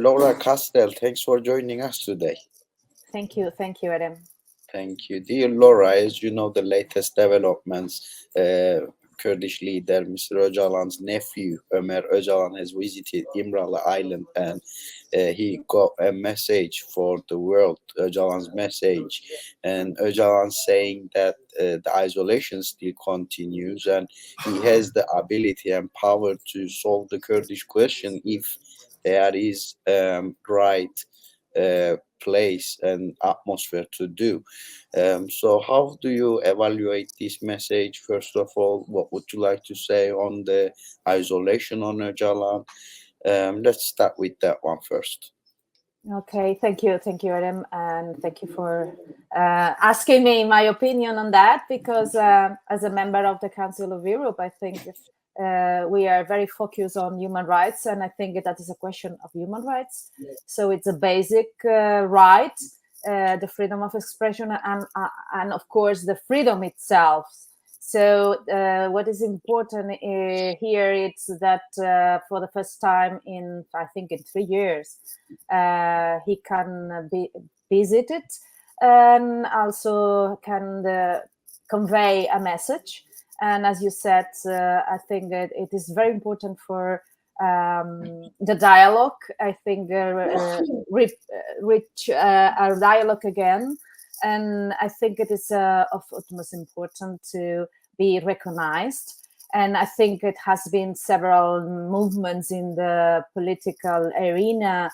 Laura Castel, thanks for joining us today. Thank you, Adam. Thank you. Dear Laura, as you know, the latest developments, Kurdish leader Mr. Öcalan's nephew, Ömer Öcalan, has visited İmralı Island, and he got a message for the world, Öcalan's message. And Öcalan saying that the isolation still continues, and he has the ability and power to solve the Kurdish question if there is right place and atmosphere to do. So how do you evaluate this message? First of all, what would you like to say on the isolation on Öcalan? Let's start with that one first. Okay, thank you, Adam, and thank you for asking me my opinion on that, because as a member of the Council of Europe, I think we are very focused on human rights, and I think that is a question of human rights. So it's a basic right, the freedom of expression, and of course the freedom itself. So what is important here is that for the first time in, I think, in 3 years, he can be visited and also can convey a message. And as you said, I think it is very important for the dialogue. I think reach a dialogue again. And I think it is of utmost importance to be recognized. And I think it has been several movements in the political arena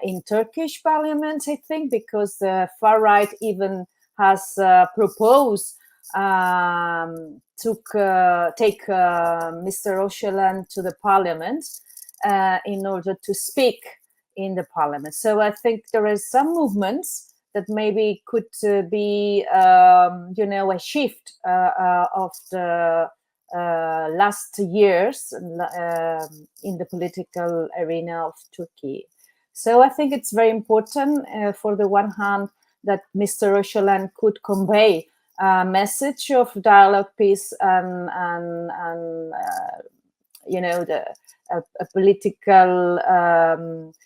in Turkish parliament, I think, because the far right even has proposed take Mr. Öcalan to the parliament in order to speak in the parliament. So I think there is some movements that maybe could be, a shift of the last years in the political arena of Turkey. So I think it's very important, for the one hand, that Mr. Öcalan could convey a message of dialogue, peace, and a political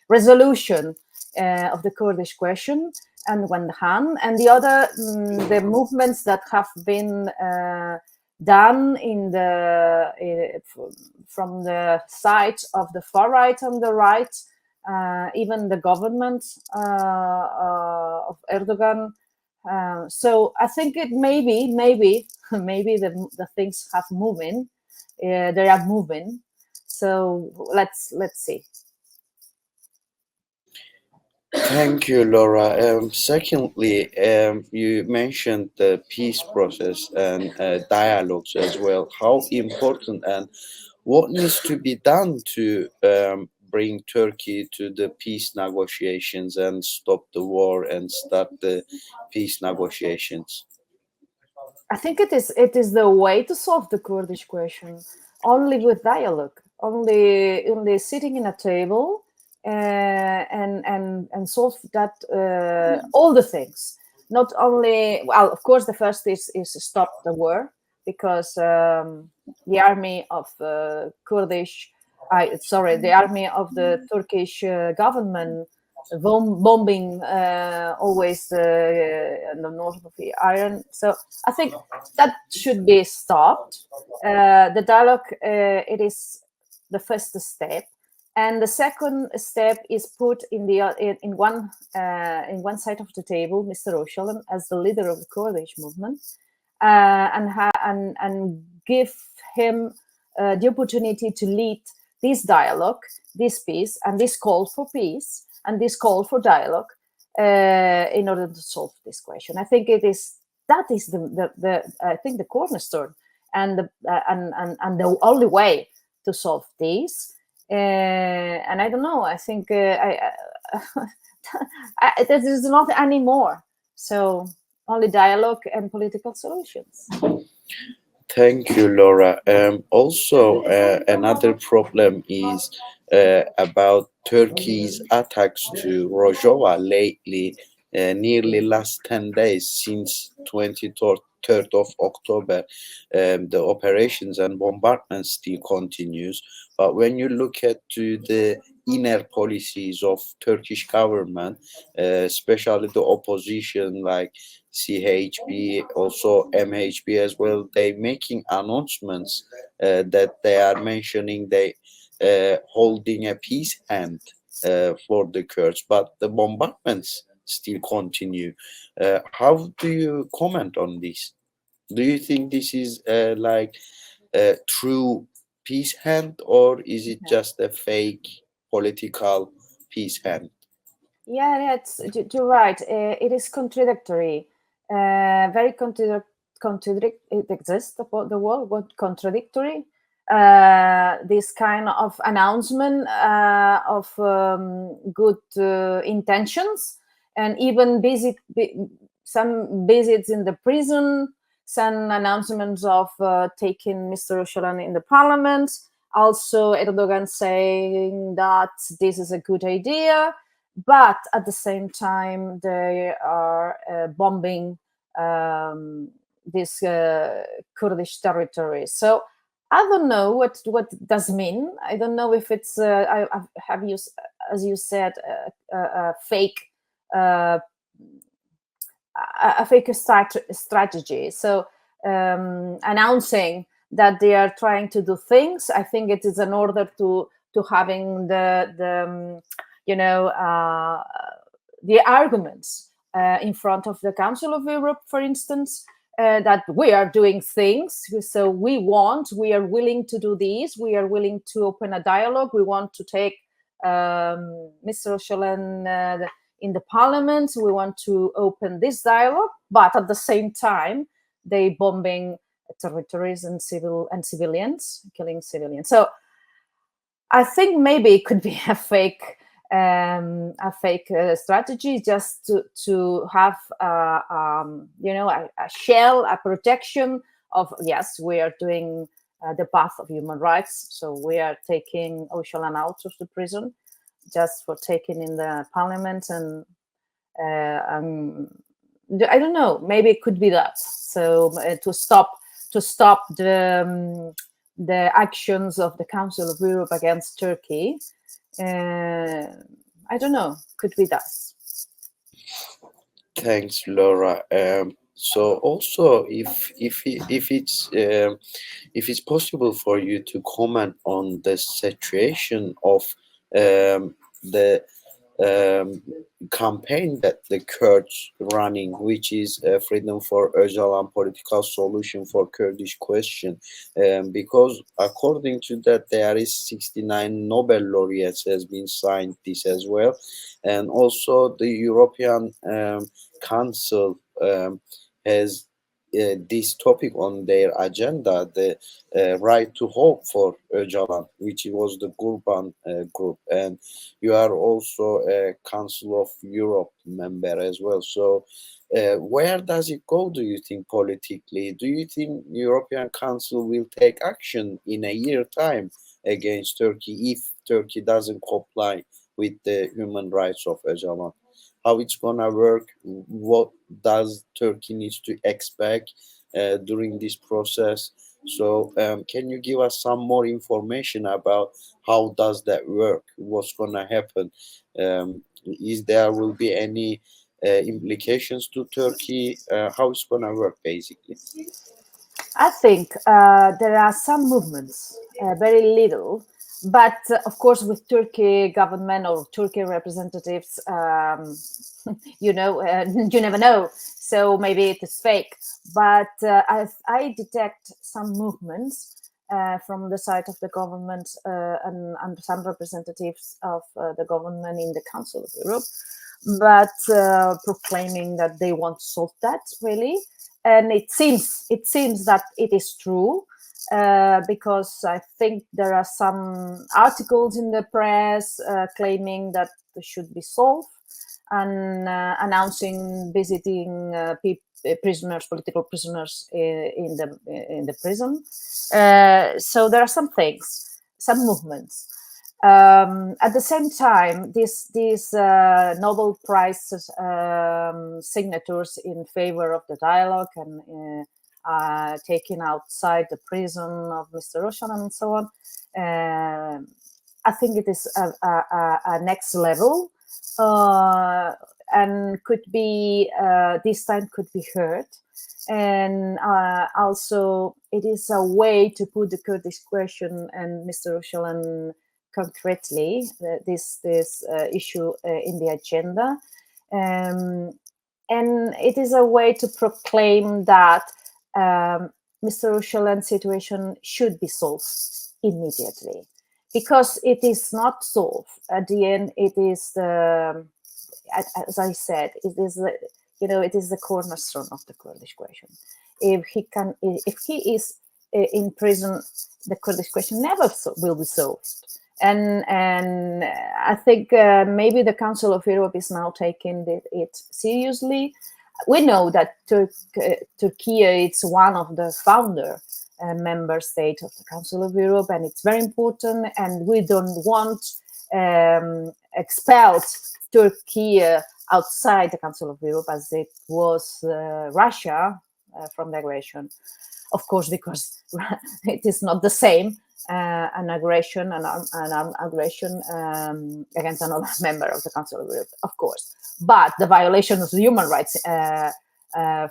resolution of the Kurdish question, on one hand, and the other, the movements that have been done from the side of the far right and the right, even the government of Erdogan. So I think it maybe the things have moving. They are moving. So let's see. Thank you, Laura. Secondly, you mentioned the peace process and dialogues as well. How important and what needs to be done to bring Turkey to the peace negotiations and stop the war and start the peace negotiations? I think it is the way to solve the Kurdish question. Only with dialogue, only sitting in a table and solve that, all the things. Not only, well, of course, the first is stop the war, because the army of the army of the Turkish government bombing always in the north of Iran. So I think that should be stopped. The dialogue, it is the first step, and the second step is put in one side of the table Mr. Öcalan as the leader of the Kurdish movement, and give him the opportunity to lead this dialogue, this peace, and this call for peace, and this call for dialogue in order to solve this question. I think that is the cornerstone and the only way to solve this. And I don't know. I think there is not any more. So only dialogue and political solutions. Thank you, Laura. Also, another problem is about Turkey's attacks to Rojava lately, nearly last 10 days since 23rd of October. The operations and bombardment still continues. But when you look at to the inner policies of Turkish government, especially the opposition like CHP, also MHP as well. They making announcements that they are mentioning they holding a peace hand for the Kurds, but the bombardments still continue. How do you comment on this? Do you think this is like a true peace hand, or is it just a fake political peace hand? Yeah, you're right. It is contradictory. Very contradict. It exists about the word. What contradictory? This kind of announcement of good intentions, and even some visits in the prison, some announcements of taking Mr. Öcalan in the parliament. Also, Erdogan saying that this is a good idea, but at the same time they are bombing these Kurdish territories. So I don't know what does mean. I don't know if it's I have used, as you said, fake uh, a fake strategy. So announcing that they are trying to do things, I think it is in order to having the the arguments in front of the Council of Europe, for instance, that we are doing things. So we are willing to do this. We are willing to open a dialogue. We want to take Mr. Öcalan in the parliament. We want to open this dialogue, but at the same time, they bombing territories and civilians, killing civilians. So I think maybe it could be a fake strategy, just to have a shell, a protection of, yes, we are doing the path of human rights. So we are taking Öcalan out of the prison just for taking in the parliament, and I don't know, maybe it could be that. So to stop the actions of the Council of Europe against Turkey. I don't know, could be that. Thanks, Laura. So also, if it's possible for you to comment on the situation of the campaign that the Kurds running, which is Freedom for Öcalan political solution for Kurdish question, because according to that there is 69 Nobel laureates has been signed this as well, and also the European Council has this topic on their agenda, the right to hope for Öcalan, which was the Gurban group, and you are also a Council of Europe member as well. So where does it go, do you think, politically? Do you think European Council will take action in a year time against Turkey if Turkey doesn't comply with the human rights of Öcalan? How it's gonna work? What does Turkey needs to expect during this process? So can you give us some more information about how does that work? What's gonna happen? Is there will be any implications to Turkey? How it's gonna work basically? I think there are some movements, very little, but of course, with Turkey government or Turkey representatives, you never know. So maybe it is fake, but I detect some movements from the side of the government and some representatives of the government in the Council of Europe, but proclaiming that they want to solve that, really. And it seems that it is true, because I think there are some articles in the press claiming that it should be solved, and announcing visiting political prisoners in the prison. So there are some things, some movements. At the same time, these Nobel Prize signatures in favor of the dialogue and taking outside the prison of Mr. Öcalan and so on. I think it is a next level, and could be this time could be heard. And also, it is a way to put the Kurdish question and Mr. Öcalan concretely this issue in the agenda, and it is a way to proclaim that Mr. Öcalan's situation should be solved immediately, because it is not solved. At the end, it is the, as I said, it is the, it is the cornerstone of the Kurdish question. If he is in prison, the Kurdish question never will be solved. And I think maybe the Council of Europe is now taking it seriously. We know that Turkey is one of the founder member states of the Council of Europe, and it's very important. And we don't want expelled Turkey outside the Council of Europe, as it was Russia from the aggression. Of course, because it is not the same. An aggression, an armed aggression against another member of the Council of Europe, of course. But the violation of the human rights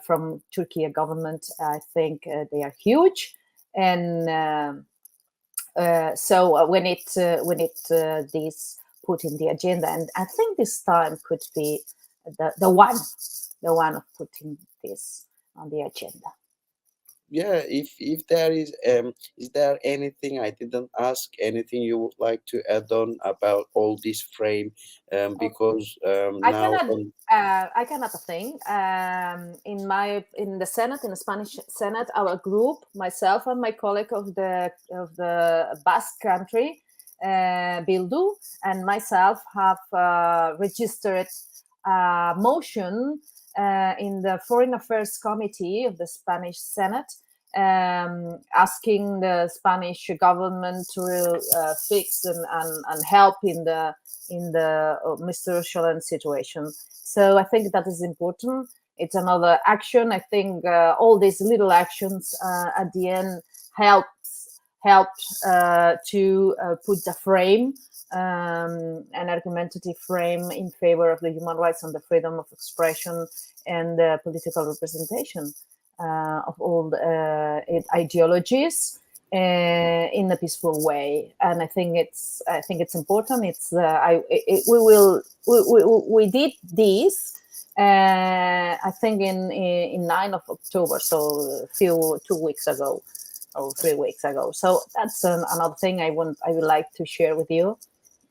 from Turkey government, I think they are huge. And so when it this put in the agenda, and I think this time could be the one of putting this on the agenda. Yeah, if there is there anything I didn't ask, anything you would like to add on about all this frame? Because now I cannot think. In the Senate, in the Spanish Senate, our group, myself and my colleague of the Basque country, Bildu, and myself have registered a motion in the Foreign Affairs Committee of the Spanish Senate, asking the Spanish government to fix and help in the Mr. Öcalan situation. So I think that is important. It's another action. I think all these little actions at the end helped to put the frame, an argumentative frame in favor of the human rights and the freedom of expression and the political representation of all ideologies in a peaceful way. And I think it's important. We did this. I think in 9 of October, so 2 weeks ago or 3 weeks ago. So that's another thing I would like to share with you.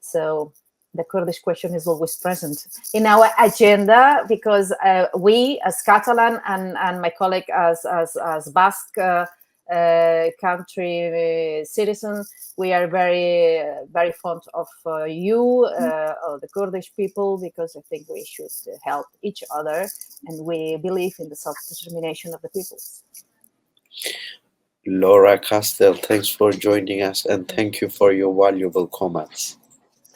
So the Kurdish question is always present in our agenda, because we, as Catalan and my colleague as Basque country citizen, we are very, very fond of you, the Kurdish people, because I think we should help each other, and we believe in the self-determination of the peoples. Laura Castel, thanks for joining us, and thank you for your valuable comments.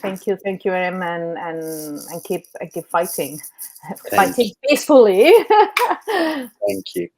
Thank you, Em, and keep fighting, fighting peacefully. Thank you.